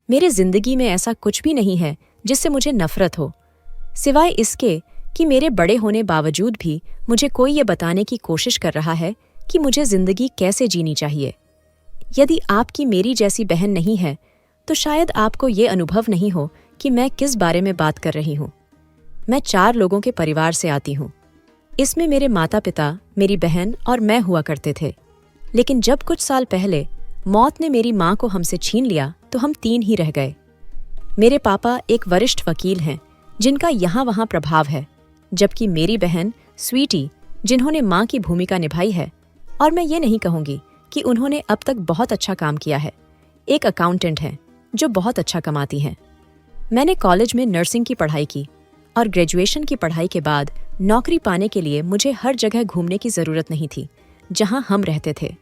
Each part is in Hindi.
मेरे जिंदगी में ऐसा कुछ भी नहीं है जिससे मुझे नफरत हो, सिवाय इसके कि मेरे बड़े होने बावजूद भी मुझे कोई ये बताने की कोशिश कर रहा है कि मुझे जिंदगी कैसे जीनी चाहिए। यदि आपकी मेरी जैसी बहन नहीं है तो शायद आपको ये अनुभव नहीं हो कि मैं किस बारे में बात कर रही हूँ। मैं 4 लोगों के परिवार से आती हूँ। इसमें मेरे माता पिता, मेरी बहन और मैं हुआ करते थे। लेकिन जब कुछ साल पहले मौत ने मेरी माँ को हमसे छीन लिया तो हम 3 ही रह गए। मेरे पापा एक वरिष्ठ वकील हैं जिनका यहाँ वहाँ प्रभाव है, जबकि मेरी बहन स्वीटी, जिन्होंने माँ की भूमिका निभाई है, और मैं ये नहीं कहूँगी कि उन्होंने अब तक बहुत अच्छा काम किया है, एक अकाउंटेंट हैं जो बहुत अच्छा कमाती हैं। मैंने कॉलेज में नर्सिंग की पढ़ाई की और ग्रेजुएशन की पढ़ाई के बाद नौकरी पाने के लिए मुझे हर जगह घूमने की ज़रूरत नहीं थी जहां हम रहते थे।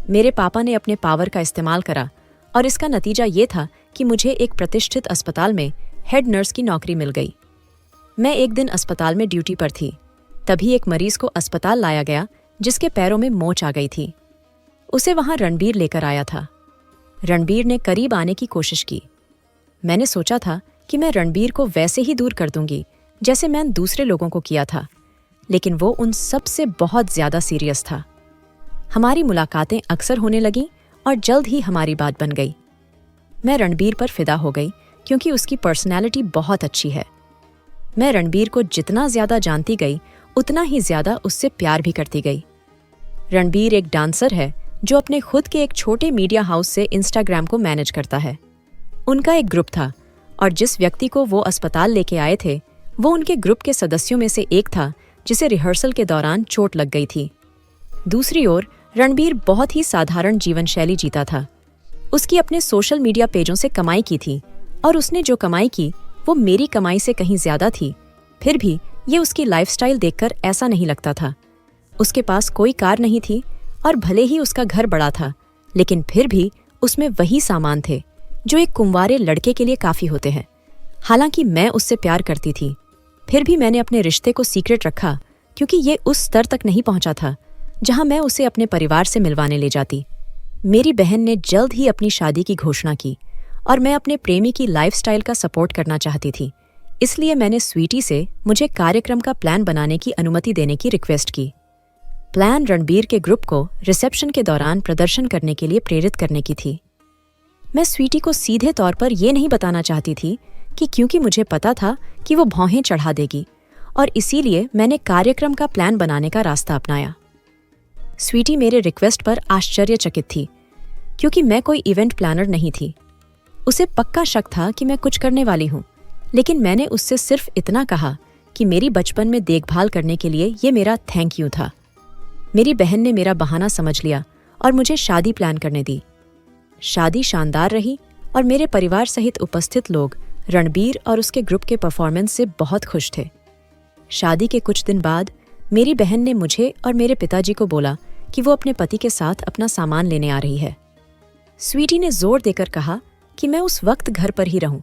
मेरे पापा ने अपने पावर का इस्तेमाल करा और इसका नतीजा ये था कि मुझे एक प्रतिष्ठित अस्पताल में हेड नर्स की नौकरी मिल गई। मैं एक दिन अस्पताल में ड्यूटी पर थी, तभी एक मरीज को अस्पताल लाया गया जिसके पैरों में मोच आ गई थी। उसे वहां रणबीर लेकर आया था। रणबीर ने करीब आने की कोशिश की। मैंने सोचा था कि मैं रणबीर को वैसे ही दूर कर दूंगी जैसे मैंने दूसरे लोगों को किया था, लेकिन वो उन सब से बहुत ज्यादा सीरियस था। हमारी मुलाकातें अक्सर होने लगीं और जल्द ही हमारी बात बन गई। मैं रणबीर पर फिदा हो गई क्योंकि उसकी पर्सनैलिटी बहुत अच्छी है। मैं रणबीर को जितना ज्यादा जानती गई उतना ही ज्यादा उससे प्यार भी करती गई। रणबीर एक डांसर है जो अपने खुद के एक छोटे मीडिया हाउस से इंस्टाग्राम को मैनेज करता है। उनका एक ग्रुप था और जिस व्यक्ति को वो अस्पताल लेके आए थे वो उनके ग्रुप के सदस्यों में से एक था जिसे रिहर्सल के दौरान चोट लग गई थी। दूसरी ओर रणबीर बहुत ही साधारण जीवन शैली जीता था। उसकी अपने सोशल मीडिया पेजों से कमाई की थी और उसने जो कमाई की वो मेरी कमाई से कहीं ज्यादा थी। फिर भी ये उसकी लाइफस्टाइल देखकर ऐसा नहीं लगता था। उसके पास कोई कार नहीं थी और भले ही उसका घर बड़ा था, लेकिन फिर भी उसमें वही सामान थे जो एक कुंवारे लड़के के लिए काफी होते हैं। हालांकि मैं उससे प्यार करती थी, फिर भी मैंने अपने रिश्ते को सीक्रेट रखा क्योंकि ये उस स्तर तक नहीं पहुंचा था जहां मैं उसे अपने परिवार से मिलवाने ले जाती। मेरी बहन ने जल्द ही अपनी शादी की घोषणा की और मैं अपने प्रेमी की लाइफस्टाइल का सपोर्ट करना चाहती थी। इसलिए मैंने स्वीटी से मुझे कार्यक्रम का प्लान बनाने की अनुमति देने की रिक्वेस्ट की। प्लान रणबीर के ग्रुप को रिसेप्शन के दौरान प्रदर्शन करने के लिए प्रेरित करने की थी। मैं स्वीटी को सीधे तौर पर यह नहीं बताना चाहती थी कि क्योंकि मुझे पता था कि वो भौहें चढ़ा देगी, और इसीलिए मैंने कार्यक्रम का प्लान बनाने का रास्ता अपनाया। स्वीटी मेरे रिक्वेस्ट पर आश्चर्यचकित थी क्योंकि मैं कोई इवेंट प्लानर नहीं थी। उसे पक्का शक था कि मैं कुछ करने वाली हूँ, लेकिन मैंने उससे सिर्फ इतना कहा कि मेरी बचपन में देखभाल करने के लिए ये मेरा थैंक यू था। मेरी बहन ने मेरा बहाना समझ लिया और मुझे शादी प्लान करने दी। शादी शानदार रही और मेरे परिवार सहित उपस्थित लोग रणबीर और उसके ग्रुप के परफॉर्मेंस से बहुत खुश थे। शादी के कुछ दिन बाद मेरी बहन ने मुझे और मेरे पिताजी को बोला कि वो अपने पति के साथ अपना सामान लेने आ रही है। स्वीटी ने जोर देकर कहा कि मैं उस वक्त घर पर ही रहूं,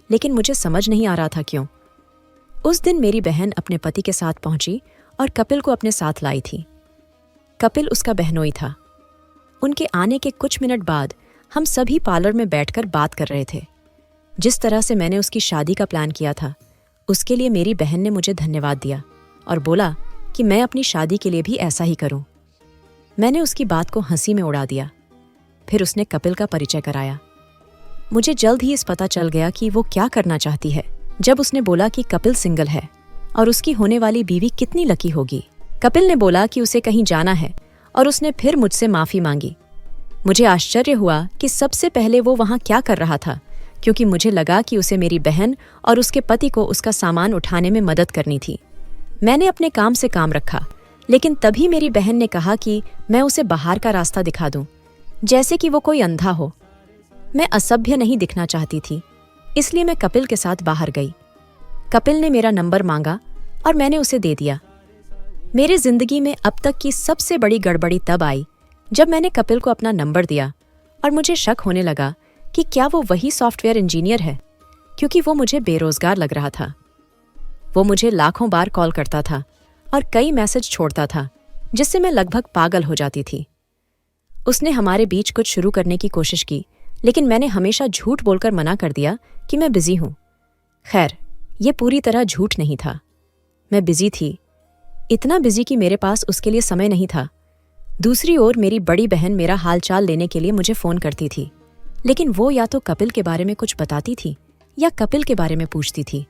लेकिन मुझे समझ नहीं आ रहा था क्यों। उस दिन मेरी बहन अपने पति के साथ पहुंची और कपिल को अपने साथ लाई थी। कपिल उसका बहनोई था। उनके आने के कुछ मिनट बाद हम सभी पार्लर में बैठकर बात कर रहे थे। जिस तरह से मैंने उसकी शादी का प्लान किया था उसके लिए मेरी बहन ने मुझे धन्यवाद दिया और बोला कि मैं अपनी शादी के लिए भी ऐसा ही करूं। मैंने उसकी बात को हंसी में उड़ा दिया। फिर उसने कपिल का परिचय कराया। मुझे जल्द ही इस पता चल गया कि वो क्या करना चाहती है जब उसने बोला कि कपिल सिंगल है और उसकी होने वाली बीवी कितनी लकी होगी। कपिल ने बोला कि उसे कहीं जाना है और उसने फिर मुझसे माफी मांगी। मुझे आश्चर्य हुआ कि सबसे पहले वो वहां क्या कर रहा था, क्योंकि मुझे लगा कि उसे मेरी बहन और उसके पति को उसका सामान उठाने में मदद करनी थी। मैंने अपने काम से काम रखा, लेकिन तभी मेरी बहन ने कहा कि मैं उसे बाहर का रास्ता दिखा दूं, जैसे कि वो कोई अंधा हो। मैं असभ्य नहीं दिखना चाहती थी, इसलिए मैं कपिल के साथ बाहर गई। कपिल ने मेरा नंबर मांगा और मैंने उसे दे दिया। मेरे जिंदगी में अब तक की सबसे बड़ी गड़बड़ी तब आई जब मैंने कपिल को अपना नंबर दिया और मुझे शक होने लगा कि क्या वो वही सॉफ्टवेयर इंजीनियर है, क्योंकि वो मुझे बेरोजगार लग रहा था। वो मुझे लाखों बार कॉल करता था और कई मैसेज छोड़ता था, जिससे मैं लगभग पागल हो जाती थी। उसने हमारे बीच कुछ शुरू करने की कोशिश की, लेकिन मैंने हमेशा झूठ बोलकर मना कर दिया कि मैं बिजी हूं। खैर, ये पूरी तरह झूठ नहीं था। मैं बिजी थी, इतना बिजी कि मेरे पास उसके लिए समय नहीं था। दूसरी ओर मेरी बड़ी बहन मेरा हालचाल लेने के लिए मुझे फोन करती थी, लेकिन वो या तो कपिल के बारे में कुछ बताती थी या कपिल के बारे में पूछती थी।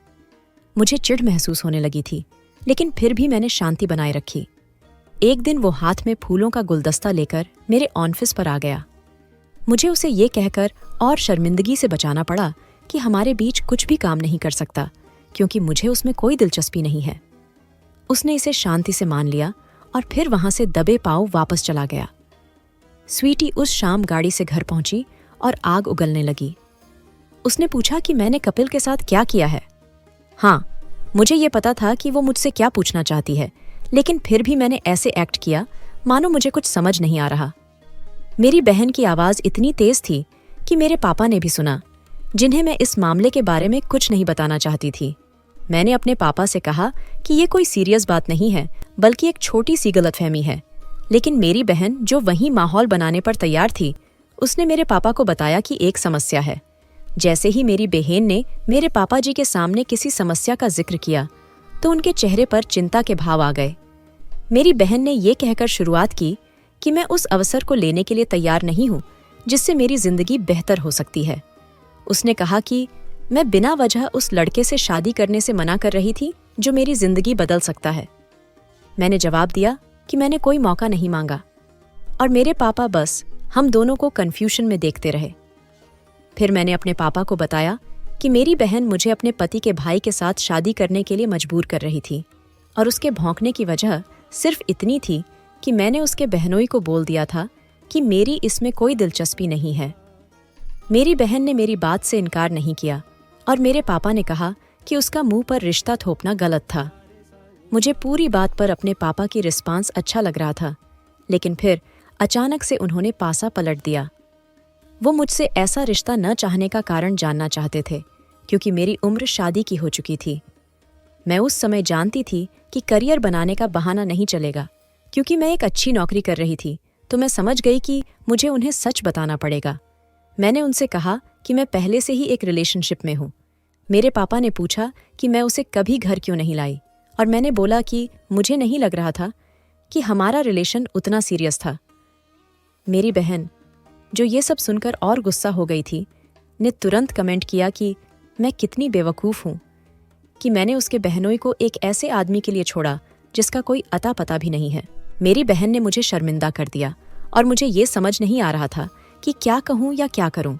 मुझे चिढ़ महसूस होने लगी थी, लेकिन फिर भी मैंने शांति बनाए रखी। एक दिन वो हाथ में फूलों का गुलदस्ता लेकर मेरे ऑफिस पर आ गया। मुझे उसे ये कहकर और शर्मिंदगी से बचाना पड़ा कि हमारे बीच कुछ भी काम नहीं कर सकता, क्योंकि मुझे उसमें कोई दिलचस्पी नहीं है। उसने इसे शांति से मान लिया और फिर वहां से दबे पांव वापस चला गया। स्वीटी उस शाम गाड़ी से घर पहुंची और आग उगलने लगी। उसने पूछा कि मैंने कपिल के साथ क्या किया है। हाँ, मुझे ये पता था कि वो मुझसे क्या पूछना चाहती है, लेकिन फिर भी मैंने ऐसे एक्ट किया मानो मुझे कुछ समझ नहीं आ रहा। मेरी बहन की आवाज इतनी तेज थी कि मेरे पापा ने भी सुना, जिन्हें मैं इस मामले के बारे में कुछ नहीं बताना चाहती थी। मैंने अपने पापा से कहा कि ये कोई सीरियस बात नहीं है, बल्कि एक छोटी सी गलतफहमी है। लेकिन मेरी बहन, जो वहीं माहौल बनाने पर तैयार थी, उसने मेरे पापा को बताया कि एक समस्या है। जैसे ही मेरी बहन ने मेरे पापा जी के सामने किसी समस्या का जिक्र किया, तो उनके चेहरे पर चिंता के भाव आ गए। मेरी बहन ने ये कहकर शुरुआत की कि मैं उस अवसर को लेने के लिए तैयार नहीं हूँ जिससे मेरी जिंदगी बेहतर हो सकती है। उसने कहा कि मैं बिना वजह उस लड़के से शादी करने से मना कर रही थी जो मेरी जिंदगी बदल सकता है। मैंने जवाब दिया कि मैंने कोई मौका नहीं मांगा, और मेरे पापा बस हम दोनों को कन्फ्यूजन में देखते रहे। फिर मैंने अपने पापा को बताया कि मेरी बहन मुझे अपने पति के भाई के साथ शादी करने के लिए मजबूर कर रही थी, और उसके भौंकने की वजह सिर्फ इतनी थी कि मैंने उसके बहनोई को बोल दिया था कि मेरी इसमें कोई दिलचस्पी नहीं है। मेरी बहन ने मेरी बात से इनकार नहीं किया, और मेरे पापा ने कहा कि उसका मुंह पर रिश्ता थोपना गलत था। मुझे पूरी बात पर अपने पापा की रिस्पांस अच्छा लग रहा था, लेकिन फिर अचानक से उन्होंने पासा पलट दिया। वो मुझसे ऐसा रिश्ता न चाहने का कारण जानना चाहते थे, क्योंकि मेरी उम्र शादी की हो चुकी थी। मैं उस समय जानती थी कि करियर बनाने का बहाना नहीं चलेगा, क्योंकि मैं एक अच्छी नौकरी कर रही थी, तो मैं समझ गई कि मुझे उन्हें सच बताना पड़ेगा। मैंने उनसे कहा कि मैं पहले से ही एक रिलेशनशिप में हूँ। मेरे पापा ने पूछा कि मैं उसे कभी घर क्यों नहीं लाई, और मैंने बोला कि मुझे नहीं लग रहा था कि हमारा रिलेशन उतना सीरियस था। मेरी बहन, जो ये सब सुनकर और गुस्सा हो गई थी, ने तुरंत कमेंट किया कि मैं कितनी बेवकूफ़ हूँ कि मैंने उसके बहनोई को एक ऐसे आदमी के लिए छोड़ा जिसका कोई अता पता भी नहीं है। मेरी बहन ने मुझे शर्मिंदा कर दिया, और मुझे ये समझ नहीं आ रहा था कि क्या कहूँ या क्या करूँ।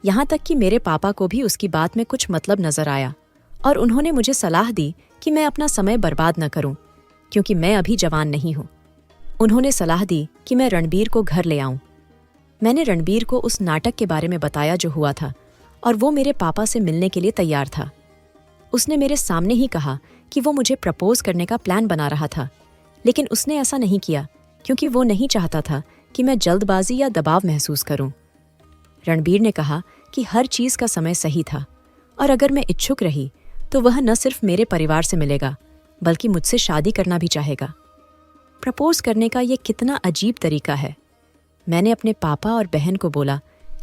यहाँ तक कि मेरे पापा को भी उसकी बात में कुछ मतलब नजर आया, और उन्होंने मुझे सलाह दी कि मैं अपना समय बर्बाद न करूं, क्योंकि मैं अभी जवान नहीं हूं। उन्होंने सलाह दी कि मैं रणबीर को घर ले आऊं। मैंने रणबीर को उस नाटक के बारे में बताया जो हुआ था, और वो मेरे पापा से मिलने के लिए तैयार था। उसने मेरे सामने ही कहा कि वो मुझे प्रपोज करने का प्लान बना रहा था, लेकिन उसने ऐसा नहीं किया क्योंकि वो नहीं चाहता था कि मैं जल्दबाजी या दबाव महसूस करूं। रणबीर ने कहा कि हर चीज का समय सही था, और अगर मैं इच्छुक रही तो वह न सिर्फ मेरे परिवार से मिलेगा, बल्कि मुझसे शादी करना भी चाहेगा। प्रपोज करने का ये कितना अजीब तरीका है। मैंने अपने पापा और बहन को बोला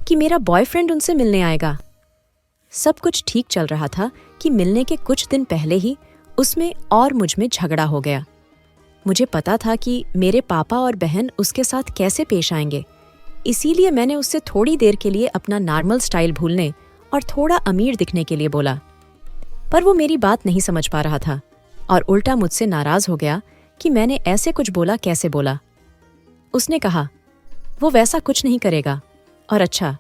कि मेरा बॉयफ्रेंड उनसे मिलने आएगा। सब कुछ ठीक चल रहा था कि मिलने के कुछ दिन पहले ही उसमें और मुझ में झगड़ा हो गया। मुझे पता था कि मेरे पापा और बहन उसके साथ कैसे पेश आएंगे, इसीलिए मैंने उससे थोड़ी देर के लिए अपना नॉर्मल स्टाइल भूलने और थोड़ा अमीर दिखने के लिए बोला। पर वो मेरी बात नहीं समझ पा रहा था, और उल्टा मुझसे नाराज हो गया कि मैंने ऐसे कुछ बोला कैसे बोला। उसने कहा वो वैसा कुछ नहीं करेगा, और अच्छा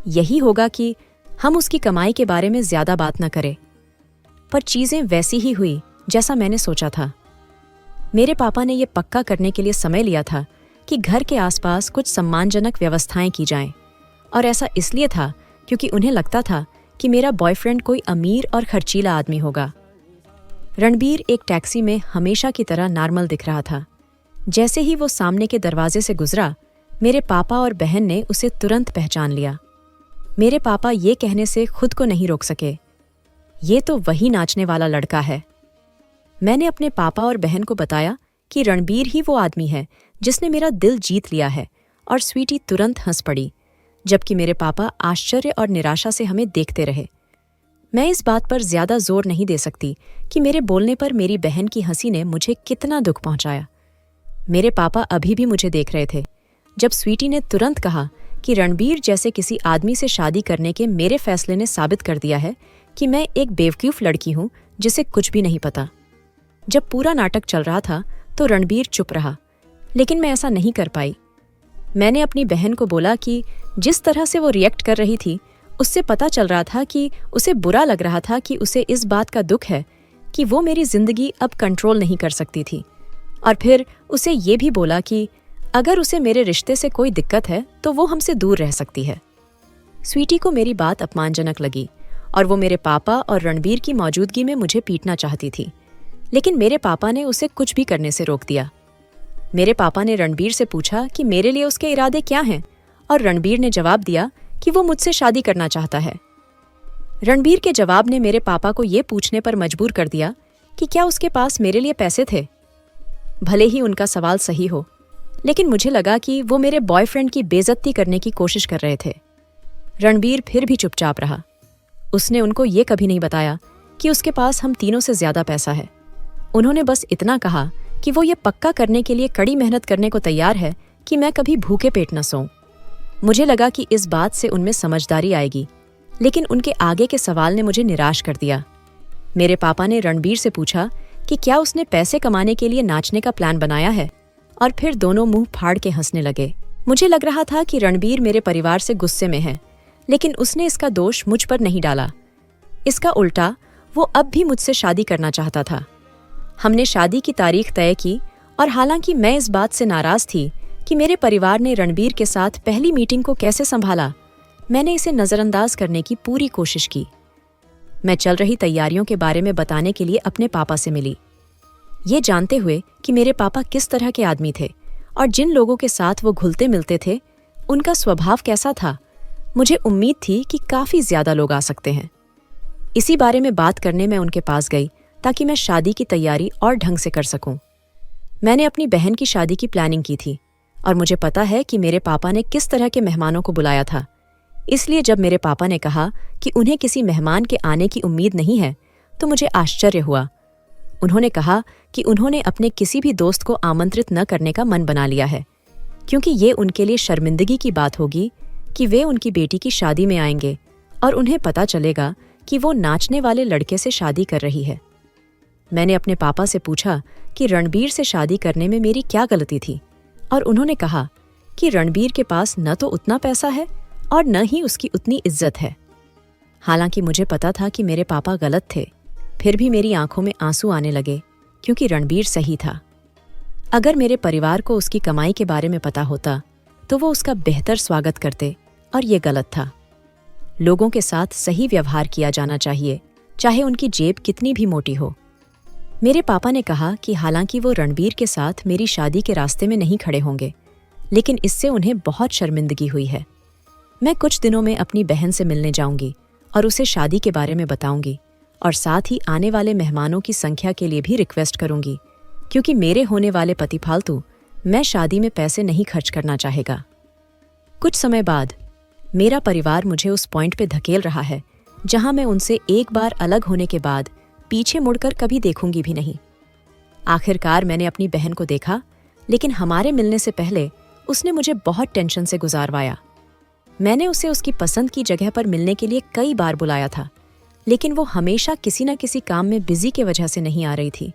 यही होगा कि हम उसकी कमाई के बारे में ज्यादा बात न करें। पर चीजें वैसी ही हुई जैसा मैंने सोचा था। मेरे पापा ने यह पक्का करने के लिए समय लिया था कि घर के आसपास कुछ सम्मानजनक व्यवस्थाएं की जाएं, और ऐसा इसलिए था क्योंकि उन्हें लगता था कि मेरा बॉयफ्रेंड कोई अमीर और खर्चीला आदमी होगा। रणबीर एक टैक्सी में हमेशा की तरह नॉर्मल दिख रहा था। जैसे ही वो सामने के दरवाजे से गुजरा, मेरे पापा और बहन ने उसे तुरंत पहचान लिया। मेरे पापा ये कहने से खुद को नहीं रोक सके, ये तो वही नाचने वाला लड़का है। मैंने अपने पापा और बहन को बताया कि रणबीर ही वो आदमी है जिसने मेरा दिल जीत लिया है, और स्वीटी तुरंत हंस पड़ी, जबकि मेरे पापा आश्चर्य और निराशा से हमें देखते रहे। मैं इस बात पर ज्यादा जोर नहीं दे सकती कि मेरे बोलने पर मेरी बहन की हंसी ने मुझे कितना दुख पहुंचाया। मेरे पापा अभी भी मुझे देख रहे थे जब स्वीटी ने तुरंत कहा कि रणबीर जैसे किसी आदमी से शादी करने के मेरे फैसले ने साबित कर दिया है कि मैं एक बेवकूफ लड़की हूं जिसे कुछ भी नहीं पता। जब पूरा नाटक चल रहा था तो रणबीर चुप रहा, लेकिन मैं ऐसा नहीं कर पाई। मैंने अपनी बहन को बोला कि जिस तरह से वो रिएक्ट कर रही थी उससे पता चल रहा था कि उसे बुरा लग रहा था कि उसे इस बात का दुख है कि वो मेरी जिंदगी अब कंट्रोल नहीं कर सकती थी। और फिर उसे ये भी बोला कि अगर उसे मेरे रिश्ते से कोई दिक्कत है तो वो हमसे दूर रह सकती है। स्वीटी को मेरी बात अपमानजनक लगी और वो मेरे पापा और रणबीर की मौजूदगी में मुझे पीटना चाहती थी, लेकिन मेरे पापा ने उसे कुछ भी करने से रोक दिया। मेरे पापा ने रणबीर से पूछा कि मेरे लिए उसके इरादे क्या हैं, और रणबीर ने जवाब दिया कि वो मुझसे शादी करना चाहता है। रणबीर के जवाब ने मेरे पापा को ये पूछने पर मजबूर कर दिया कि क्या उसके पास मेरे लिए पैसे थे। भले ही उनका सवाल सही हो, लेकिन मुझे लगा कि वो मेरे बॉयफ्रेंड की बेइज्जती करने की कोशिश कर रहे थे। रणबीर फिर भी चुपचाप रहा। उसने उनको ये कभी नहीं बताया कि उसके पास हम तीनों से ज्यादा पैसा है। उन्होंने बस इतना कहा कि वो ये पक्का करने के लिए कड़ी मेहनत करने को तैयार है कि मैं कभी भूखे पेट न सोऊं। मुझे लगा कि इस बात से उनमें समझदारी आएगी, लेकिन उनके आगे के सवाल ने मुझे निराश कर दिया। मेरे पापा ने रणबीर से पूछा कि क्या उसने पैसे कमाने के लिए नाचने का प्लान बनाया है, और फिर दोनों मुंह फाड़ के हंसने लगे। मुझे लग रहा था कि रणबीर मेरे परिवार से गुस्से में है, लेकिन उसने इसका दोष मुझ पर नहीं डाला। इसका उल्टा वो अब भी मुझसे शादी करना चाहता था। हमने शादी की तारीख तय की, और हालांकि मैं इस बात से नाराज थी कि मेरे परिवार ने रणबीर के साथ पहली मीटिंग को कैसे संभाला, मैंने इसे नजरअंदाज करने की पूरी कोशिश की। मैं चल रही तैयारियों के बारे में बताने के लिए अपने पापा से मिली। ये जानते हुए कि मेरे पापा किस तरह के आदमी थे और जिन लोगों के साथ वो घुलते मिलते थे उनका स्वभाव कैसा था, मुझे उम्मीद थी कि काफी ज्यादा लोग आ सकते हैं। इसी बारे में बात करने मैं उनके पास गई ताकि मैं शादी की तैयारी और ढंग से कर सकूं। मैंने अपनी बहन की शादी की प्लानिंग की थी और मुझे पता है कि मेरे पापा ने किस तरह के मेहमानों को बुलाया था। इसलिए जब मेरे पापा ने कहा कि उन्हें किसी मेहमान के आने की उम्मीद नहीं है तो मुझे आश्चर्य हुआ। उन्होंने कहा कि उन्होंने अपने किसी भी दोस्त को आमंत्रित न करने का मन बना लिया है, क्योंकि ये उनके लिए शर्मिंदगी की बात होगी कि वे उनकी बेटी की शादी में आएंगे और उन्हें पता चलेगा कि वो नाचने वाले लड़के से शादी कर रही है। मैंने अपने पापा से पूछा कि रणबीर से शादी करने में मेरी क्या गलती थी, और उन्होंने कहा कि रणबीर के पास न तो उतना पैसा है और न ही उसकी उतनी इज्जत है। हालांकि मुझे पता था कि मेरे पापा गलत थे, फिर भी मेरी आंखों में आंसू आने लगे क्योंकि रणबीर सही था। अगर मेरे परिवार को उसकी कमाई के बारे में पता होता तो वो उसका बेहतर स्वागत करते, और ये गलत था। लोगों के साथ सही व्यवहार किया जाना चाहिए, चाहे उनकी जेब कितनी भी मोटी हो। मेरे पापा ने कहा कि हालांकि वो रणबीर के साथ मेरी शादी के रास्ते में नहीं खड़े होंगे, लेकिन इससे उन्हें बहुत शर्मिंदगी हुई है। मैं कुछ दिनों में अपनी बहन से मिलने जाऊंगी और उसे शादी के बारे में बताऊंगी, और साथ ही आने वाले मेहमानों की संख्या के लिए भी रिक्वेस्ट करूंगी, क्योंकि मेरे होने वाले पति फालतू मैं शादी में पैसे नहीं खर्च करना चाहेगा। कुछ समय बाद मेरा परिवार मुझे उस पॉइंट पे धकेल रहा है जहां मैं उनसे एक बार अलग होने के बाद पीछे मुड़कर कभी देखूंगी भी नहीं। आखिरकार मैंने अपनी बहन को देखा, लेकिन हमारे मिलने से पहले उसने मुझे बहुत टेंशन से गुजारवाया। मैंने उसे उसकी पसंद की जगह पर मिलने के लिए कई बार बुलाया था, लेकिन वो हमेशा किसी न किसी काम में बिजी के वजह से नहीं आ रही थी।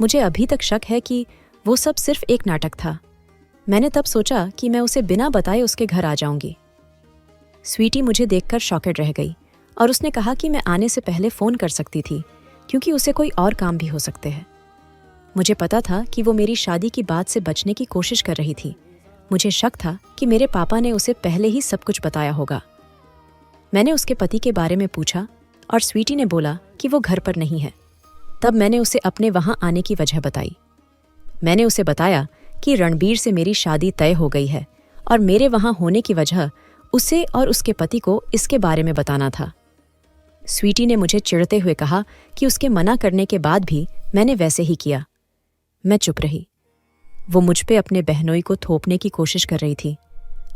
मुझे अभी तक शक है कि वो सब सिर्फ एक नाटक था। मैंने तब सोचा कि मैं उसे बिना बताए उसके घर आ जाऊंगी। स्वीटी मुझे देखकर शॉकेड रह गई और उसने कहा कि मैं आने से पहले फ़ोन कर सकती थी, क्योंकि उसे कोई और काम भी हो सकते हैं। मुझे पता था कि वो मेरी शादी की बात से बचने की कोशिश कर रही थी। मुझे शक था कि मेरे पापा ने उसे पहले ही सब कुछ बताया होगा। मैंने उसके पति के बारे में पूछा और स्वीटी ने बोला कि वो घर पर नहीं है। तब मैंने उसे अपने वहां आने की वजह बताई। मैंने उसे बताया कि रणबीर से मेरी शादी तय हो गई है और मेरे वहां होने की वजह उसे और उसके पति को इसके बारे में बताना था। स्वीटी ने मुझे चिढ़ते हुए कहा कि उसके मना करने के बाद भी मैंने वैसे ही किया। मैं चुप रही। वो मुझ पे अपने बहनोई को थोपने की कोशिश कर रही थी।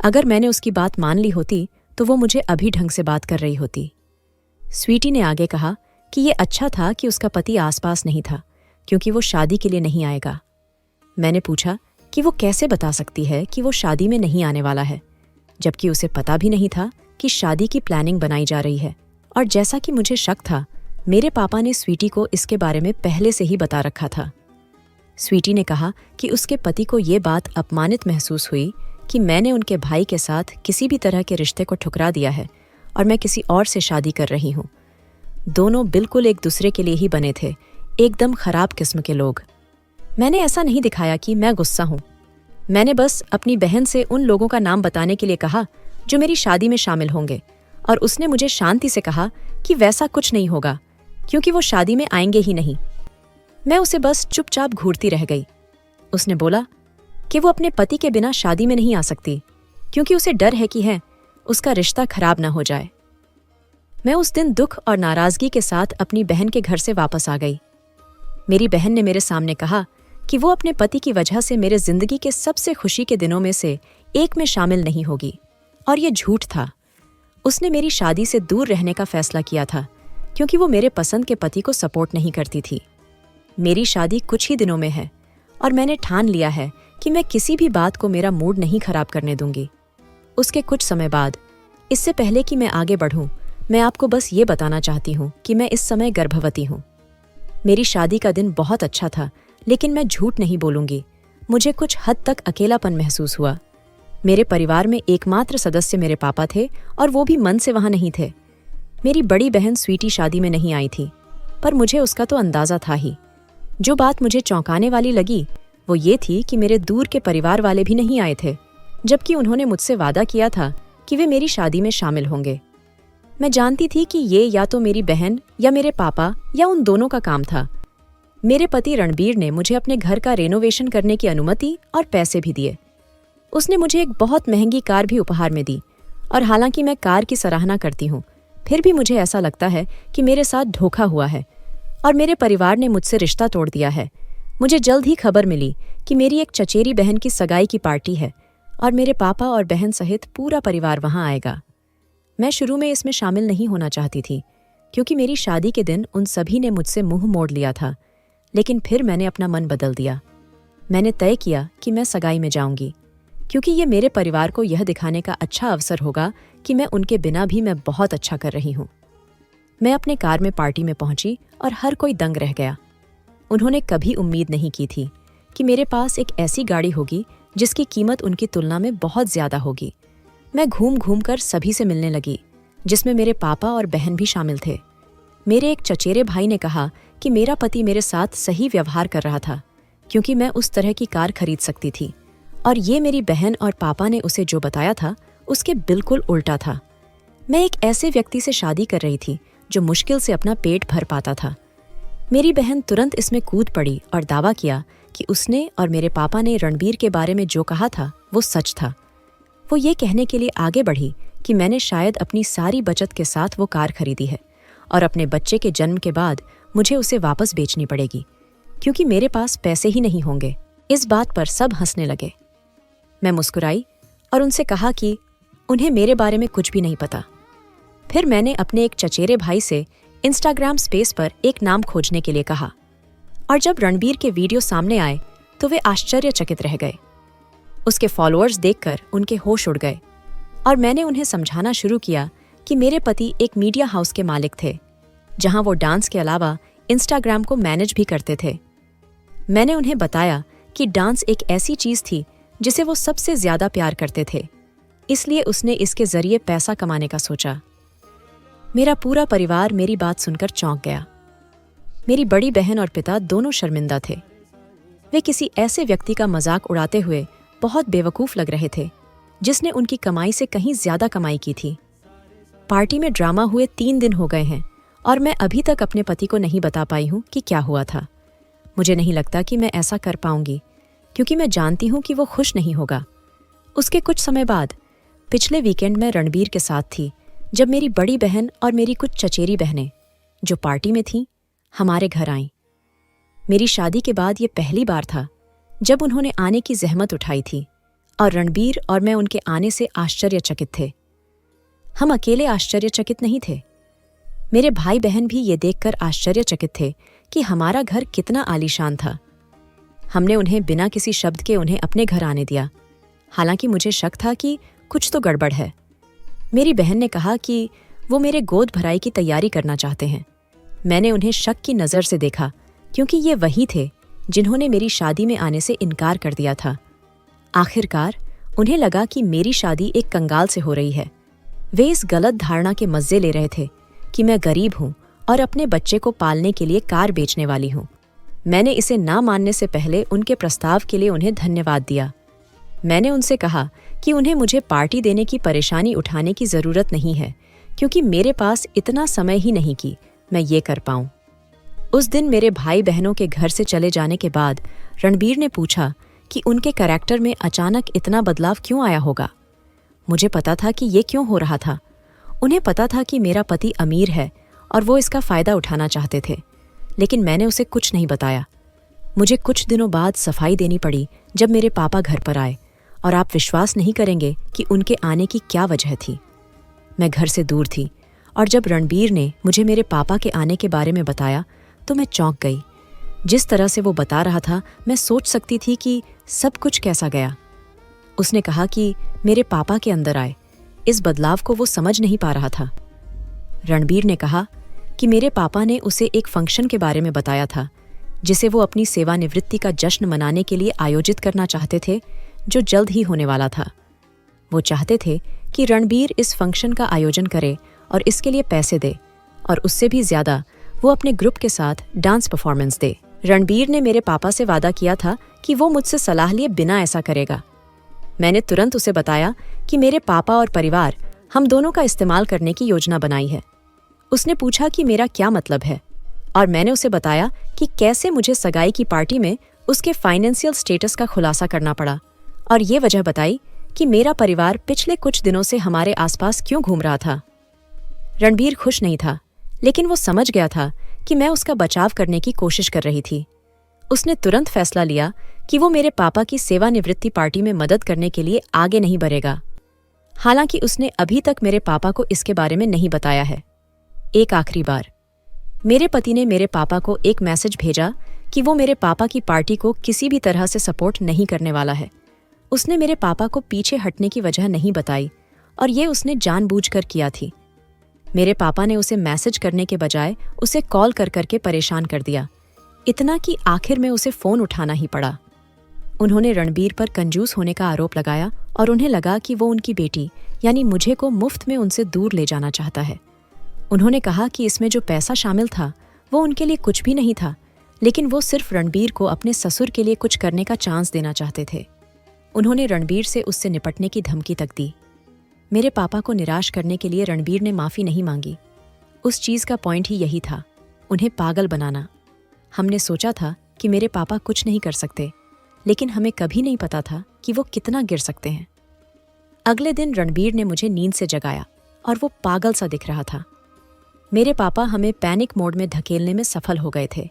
अगर मैंने उसकी बात मान ली होती तो वो मुझे अभी ढंग से बात कर रही होती। स्वीटी ने आगे कहा कि ये अच्छा था कि उसका पति आसपास नहीं था, क्योंकि वो शादी के लिए नहीं आएगा। मैंने पूछा कि वो कैसे बता सकती है कि वो शादी में नहीं आने वाला है, जबकि उसे पता भी नहीं था कि शादी की प्लानिंग बनाई जा रही है। और जैसा कि मुझे शक था, मेरे पापा ने स्वीटी को इसके बारे में पहले से ही बता रखा था। स्वीटी ने कहा कि उसके पति को ये बात अपमानित महसूस हुई कि मैंने उनके भाई के साथ किसी भी तरह के रिश्ते को ठुकरा दिया है और मैं किसी और से शादी कर रही हूँ। दोनों बिल्कुल एक दूसरे के लिए ही बने थे, एकदम खराब किस्म के लोग। मैंने ऐसा नहीं दिखाया कि मैं गुस्सा हूँ। मैंने बस अपनी बहन से उन लोगों का नाम बताने के लिए कहा जो मेरी शादी में शामिल होंगे, और उसने मुझे शांति से कहा कि वैसा कुछ नहीं होगा, क्योंकि वो शादी में आएंगे ही नहीं। मैं उसे बस चुपचाप घूरती रह गई। उसने बोला कि वो अपने पति के बिना शादी में नहीं आ सकती, क्योंकि उसे डर है कि उसका रिश्ता खराब ना हो जाए। मैं उस दिन दुख और नाराजगी के साथ अपनी बहन के घर से वापस आ गई। मेरी बहन ने मेरे सामने कहा कि वो अपने पति की वजह से मेरे जिंदगी के सबसे खुशी के दिनों में से एक में शामिल नहीं होगी, और ये झूठ था। उसने मेरी शादी से दूर रहने का फैसला किया था, क्योंकि वो मेरे पसंद के पति को सपोर्ट नहीं करती थी। मेरी शादी कुछ ही दिनों में है, और मैंने ठान लिया है कि मैं किसी भी बात को मेरा मूड नहीं खराब करने दूंगी। उसके कुछ समय बाद, इससे पहले कि मैं आगे बढ़ूं, मैं आपको बस ये बताना चाहती हूँ कि मैं इस समय गर्भवती हूँ। मेरी शादी का दिन बहुत अच्छा था, लेकिन मैं झूठ नहीं बोलूंगी, मुझे कुछ हद तक अकेलापन महसूस हुआ। मेरे परिवार में एकमात्र सदस्य मेरे पापा थे, और वो भी मन से वहां नहीं थे। मेरी बड़ी बहन स्वीटी शादी में नहीं आई थी, पर मुझे उसका तो अंदाजा था ही। जो बात मुझे चौंकाने वाली लगी वो ये थी कि मेरे दूर के परिवार वाले भी नहीं आए थे, जबकि उन्होंने मुझसे वादा किया था कि वे मेरी शादी में शामिल होंगे। मैं जानती थी कि ये या तो मेरी बहन या मेरे पापा या उन दोनों का काम था। मेरे पति रणबीर ने मुझे अपने घर का रेनोवेशन करने की अनुमति और पैसे भी दिए। उसने मुझे एक बहुत महंगी कार भी उपहार में दी, और हालांकि मैं कार की सराहना करती हूँ, फिर भी मुझे ऐसा लगता है कि मेरे साथ धोखा हुआ है और मेरे परिवार ने मुझसे रिश्ता तोड़ दिया है। मुझे जल्द ही खबर मिली कि मेरी एक चचेरी बहन की सगाई की पार्टी है, और मेरे पापा और बहन सहित पूरा परिवार वहां आएगा। मैं शुरू में इसमें शामिल नहीं होना चाहती थी, क्योंकि मेरी शादी के दिन उन सभी ने मुझसे मुंह मोड़ लिया था, लेकिन फिर मैंने अपना मन बदल दिया। मैंने तय किया कि मैं सगाई में जाऊंगी, क्योंकि ये मेरे परिवार को यह दिखाने का अच्छा अवसर होगा कि मैं उनके बिना भी मैं बहुत अच्छा कर रही हूँ। मैं अपने कार में पार्टी में पहुंची और हर कोई दंग रह गया। उन्होंने कभी उम्मीद नहीं की थी कि मेरे पास एक ऐसी गाड़ी होगी जिसकी कीमत उनकी तुलना में बहुत ज्यादा होगी। मैं घूम घूम कर सभी से मिलने लगी, जिसमें मेरे पापा और बहन भी शामिल थे। मेरे एक चचेरे भाई ने कहा कि मेरा पति मेरे साथ सही व्यवहार कर रहा था, क्योंकि मैं उस तरह की कार खरीद सकती थी, और ये मेरी बहन और पापा ने उसे जो बताया था उसके बिल्कुल उल्टा था। मैं एक ऐसे व्यक्ति से शादी कर रही थी जो मुश्किल से अपना पेट भर पाता था। मेरी बहन तुरंत इसमें कूद पड़ी और दावा किया कि उसने और मेरे पापा ने रणबीर के बारे में जो कहा था वो सच था। वो ये कहने के लिए आगे बढ़ी कि मैंने शायद अपनी सारी बचत के साथ वो कार खरीदी है, और अपने बच्चे के जन्म के बाद मुझे उसे वापस बेचनी पड़ेगी, क्योंकि मेरे पास पैसे ही नहीं होंगे। इस बात पर सब हंसने लगे। मैं मुस्कुराई और उनसे कहा कि उन्हें मेरे बारे में कुछ भी नहीं पता। फिर मैंने अपने एक चचेरे भाई से इंस्टाग्राम स्पेस पर एक नाम खोजने के लिए कहा, और जब रणबीर के वीडियो सामने आए तो वे आश्चर्यचकित रह गए। उसके फॉलोअर्स देखकर उनके होश उड़ गए, और मैंने उन्हें समझाना शुरू किया कि मेरे पति एक मीडिया हाउस के मालिक थे, जहां वो डांस के अलावा इंस्टाग्राम को मैनेज भी करते थे। मैंने उन्हें बताया कि डांस एक ऐसी चीज थी जिसे वो सबसे ज्यादा प्यार करते थे, इसलिए उसने इसके जरिए पैसा कमाने का सोचा। मेरा पूरा परिवार मेरी बात सुनकर चौंक गया। मेरी बड़ी बहन और पिता दोनों शर्मिंदा थे। वे किसी ऐसे व्यक्ति का मजाक उड़ाते हुए बहुत बेवकूफ लग रहे थे, जिसने उनकी कमाई से कहीं ज्यादा कमाई की थी। पार्टी में ड्रामा हुए 3 दिन हो गए हैं, और मैं अभी तक अपने पति को नहीं बता पाई हूं कि क्या हुआ था। मुझे नहीं लगता कि मैं ऐसा कर पाऊंगी, क्योंकि मैं जानती हूं कि वो खुश नहीं होगा। उसके कुछ समय बाद पिछले वीकेंड मैं रणबीर के साथ थी, जब मेरी बड़ी बहन और मेरी कुछ चचेरी बहनें, जो पार्टी में थीं, हमारे घर आईं। मेरी शादी के बाद ये पहली बार था जब उन्होंने आने की जहमत उठाई थी, और रणबीर और मैं उनके आने से आश्चर्यचकित थे। हम अकेले आश्चर्यचकित नहीं थे। मेरे भाई बहन भी ये देखकर आश्चर्यचकित थे कि हमारा घर कितना आलीशान था। हमने उन्हें बिना किसी शब्द के उन्हें अपने घर आने दिया। हालांकि मुझे शक था कि कुछ तो गड़बड़ है। मेरी बहन ने कहा कि वो मेरे गोद भराई की तैयारी करना चाहते हैं। मैंने उन्हें शक की नज़र से देखा, क्योंकि ये वही थे जिन्होंने मेरी शादी में आने से इनकार कर दिया था। आखिरकार उन्हें लगा कि मेरी शादी एक कंगाल से हो रही है। वे इस गलत धारणा के मज़े ले रहे थे कि मैं गरीब हूँ और अपने बच्चे को पालने के लिए कार बेचने वाली हूँ। मैंने इसे ना मानने से पहले उनके प्रस्ताव के लिए उन्हें धन्यवाद दिया। मैंने उनसे कहा कि उन्हें मुझे पार्टी देने की परेशानी उठाने की ज़रूरत नहीं है, क्योंकि मेरे पास इतना समय ही नहीं कि मैं ये कर पाऊँ। उस दिन मेरे भाई बहनों के घर से चले जाने के बाद रणबीर ने पूछा कि उनके कैरेक्टर में अचानक इतना बदलाव क्यों आया होगा। मुझे पता था कि ये क्यों हो रहा था। उन्हें पता था कि मेरा पति अमीर है और वो इसका फ़ायदा उठाना चाहते थे, लेकिन मैंने उसे कुछ नहीं बताया। मुझे कुछ दिनों बाद सफाई देनी पड़ी जब मेरे पापा घर पर आए, और आप विश्वास नहीं करेंगे कि उनके आने की क्या वजह थी। मैं घर से दूर थी, और जब रणबीर ने मुझे मेरे पापा के आने के बारे में बताया तो मैं चौंक गई। जिस तरह से वो बता रहा था, मैं सोच सकती थी कि सब कुछ कैसा गया। उसने कहा कि मेरे पापा के अंदर आए। इस बदलाव को वो समझ नहीं पा रहा था। रणबीर ने कहा कि मेरे पापा ने उसे एक फंक्शन के बारे में बताया था, जिसे वो अपनी सेवानिवृत्ति का जश्न मनाने के लिए आयोजित करना चाहते थे, जो जल्द ही होने वाला था। वो चाहते थे कि रणबीर इस फंक्शन का आयोजन करे और इसके लिए पैसे दे, और उससे भी ज्यादा वो अपने ग्रुप के साथ डांस परफॉर्मेंस दे। रणबीर ने मेरे पापा से वादा किया था कि वो मुझसे सलाह लिए बिना ऐसा करेगा। मैंने तुरंत उसे बताया कि मेरे पापा और परिवार हम दोनों का इस्तेमाल करने की योजना बनाई है। उसने पूछा कि मेरा क्या मतलब है, और मैंने उसे बताया कि कैसे मुझे सगाई की पार्टी में उसके फाइनेंशियल स्टेटस का खुलासा करना पड़ा, और ये वजह बताई कि मेरा परिवार पिछले कुछ दिनों से हमारे आसपास क्यों घूम रहा था। रणबीर खुश नहीं था, लेकिन वो समझ गया था कि मैं उसका बचाव करने की कोशिश कर रही थी। उसने तुरंत फैसला लिया कि वो मेरे पापा की सेवानिवृत्ति पार्टी में मदद करने के लिए आगे नहीं बढ़ेगा। हालांकि उसने अभी तक मेरे पापा को इसके बारे में नहीं बताया है। एक आखिरी बार मेरे पति ने मेरे पापा को एक मैसेज भेजा कि वो मेरे पापा की पार्टी को किसी भी तरह से सपोर्ट नहीं करने वाला है। उसने मेरे पापा को पीछे हटने की वजह नहीं बताई, और ये उसने जानबूझकर किया थी। मेरे पापा ने उसे मैसेज करने के बजाय उसे कॉल कर करके परेशान कर दिया, इतना कि आखिर में उसे फ़ोन उठाना ही पड़ा। उन्होंने रणबीर पर कंजूस होने का आरोप लगाया, और उन्हें लगा कि वो उनकी बेटी यानी मुझे को मुफ्त में उनसे दूर ले जाना चाहता है। उन्होंने कहा कि इसमें जो पैसा शामिल था वो उनके लिए कुछ भी नहीं था, लेकिन वो सिर्फ रणबीर को अपने ससुर के लिए कुछ करने का चांस देना चाहते थे। उन्होंने रणबीर से उससे निपटने की धमकी तक दी। मेरे पापा को निराश करने के लिए रणबीर ने माफ़ी नहीं मांगी। उस चीज़ का पॉइंट ही यही था, उन्हें पागल बनाना। हमने सोचा था कि मेरे पापा कुछ नहीं कर सकते, लेकिन हमें कभी नहीं पता था कि वो कितना गिर सकते हैं। अगले दिन रणबीर ने मुझे नींद से जगाया, और वो पागल सा दिख रहा था। मेरे पापा हमें पैनिक मोड में धकेलने में सफल हो गए थे।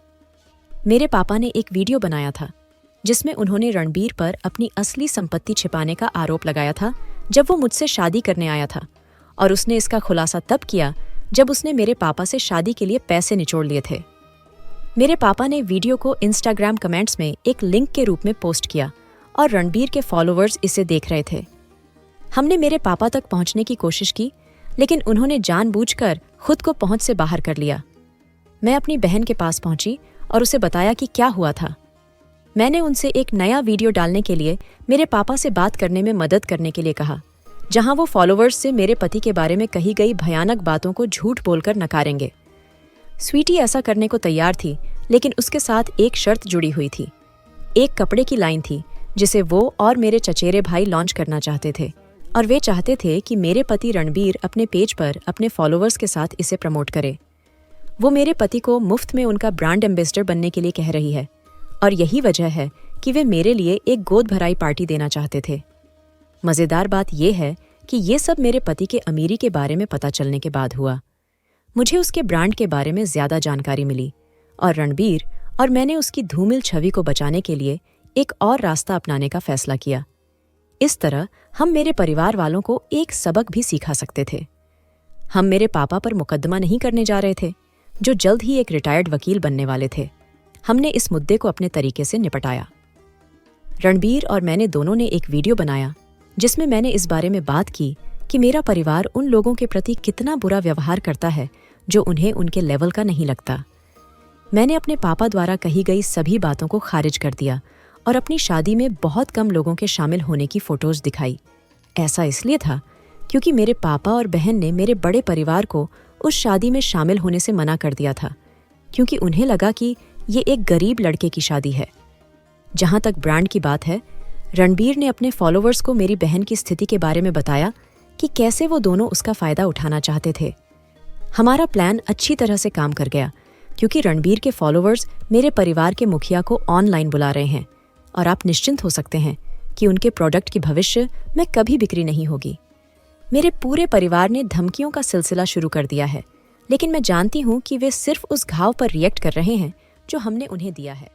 मेरे पापा ने एक वीडियो बनाया था जिसमें उन्होंने रणबीर पर अपनी असली संपत्ति छिपाने का आरोप लगाया था जब वो मुझसे शादी करने आया था, और उसने इसका खुलासा तब किया जब उसने मेरे पापा से शादी के लिए पैसे निचोड़ लिए थे। मेरे पापा ने वीडियो को इंस्टाग्राम कमेंट्स में एक लिंक के रूप में पोस्ट किया, और रणबीर के फॉलोअर्स इसे देख रहे थे। हमने मेरे पापा तक पहुंचने की कोशिश की, लेकिन उन्होंने जानबूझकर खुद को पहुंच से बाहर कर लिया। मैं अपनी बहन के पास पहुंची और उसे बताया कि क्या हुआ था। मैंने उनसे एक नया वीडियो डालने के लिए मेरे पापा से बात करने में मदद करने के लिए कहा, जहां वो फॉलोअर्स से मेरे पति के बारे में कही गई भयानक बातों को झूठ बोलकर नकारेंगे। स्वीटी ऐसा करने को तैयार थी, लेकिन उसके साथ एक शर्त जुड़ी हुई थी। एक कपड़े की लाइन थी जिसे वो और मेरे चचेरे भाई लॉन्च करना चाहते थे, और वे चाहते थे कि मेरे पति रणबीर अपने पेज पर अपने फॉलोअर्स के साथ इसे प्रमोट करे। वो मेरे पति को मुफ्त में उनका ब्रांड एम्बेसडर बनने के लिए कह रही है, और यही वजह है कि वे मेरे लिए एक गोद भराई पार्टी देना चाहते थे। मज़ेदार बात यह है कि ये सब मेरे पति के अमीरी के बारे में पता चलने के बाद हुआ। मुझे उसके ब्रांड के बारे में ज़्यादा जानकारी मिली, और रणबीर और मैंने उसकी धूमिल छवि को बचाने के लिए एक और रास्ता अपनाने का फैसला किया। इस तरह हम मेरे परिवार वालों को एक सबक भी सिखा सकते थे। हम मेरे पापा पर मुकदमा नहीं करने जा रहे थे, जो जल्द ही एक रिटायर्ड वकील बनने वाले थे। हमने इस मुद्दे को अपने तरीके से निपटाया। रणबीर और मैंने दोनों ने एक वीडियो बनाया जिसमें मैंने इस बारे में बात की कि मेरा परिवार उन लोगों के प्रति कितना बुरा व्यवहार करता है जो उन्हें उनके लेवल का नहीं लगता। मैंने अपने पापा द्वारा कही गई सभी बातों को खारिज कर दिया और अपनी शादी में बहुत कम लोगों के शामिल होने की फोटोज दिखाई। ऐसा इसलिए था क्योंकि मेरे पापा और बहन ने मेरे बड़े परिवार को उस शादी में शामिल होने से मना कर दिया था, क्योंकि उन्हें लगा कि ये एक गरीब लड़के की शादी है। जहां तक ब्रांड की बात है, रणबीर ने अपने फॉलोवर्स को मेरी बहन की स्थिति के बारे में बताया कि कैसे वो दोनों उसका फायदा उठाना चाहते थे। हमारा प्लान अच्छी तरह से काम कर गया, क्योंकि रणबीर के फॉलोवर्स मेरे परिवार के मुखिया को ऑनलाइन बुला रहे हैं और आप निश्चिंत हो सकते हैं कि उनके प्रोडक्ट की भविष्य में कभी बिक्री नहीं होगी। मेरे पूरे परिवार ने धमकियों का सिलसिला शुरू कर दिया है, लेकिन मैं जानती हूँ कि वे सिर्फ उस घाव पर रिएक्ट कर रहे हैं जो हमने उन्हें दिया है।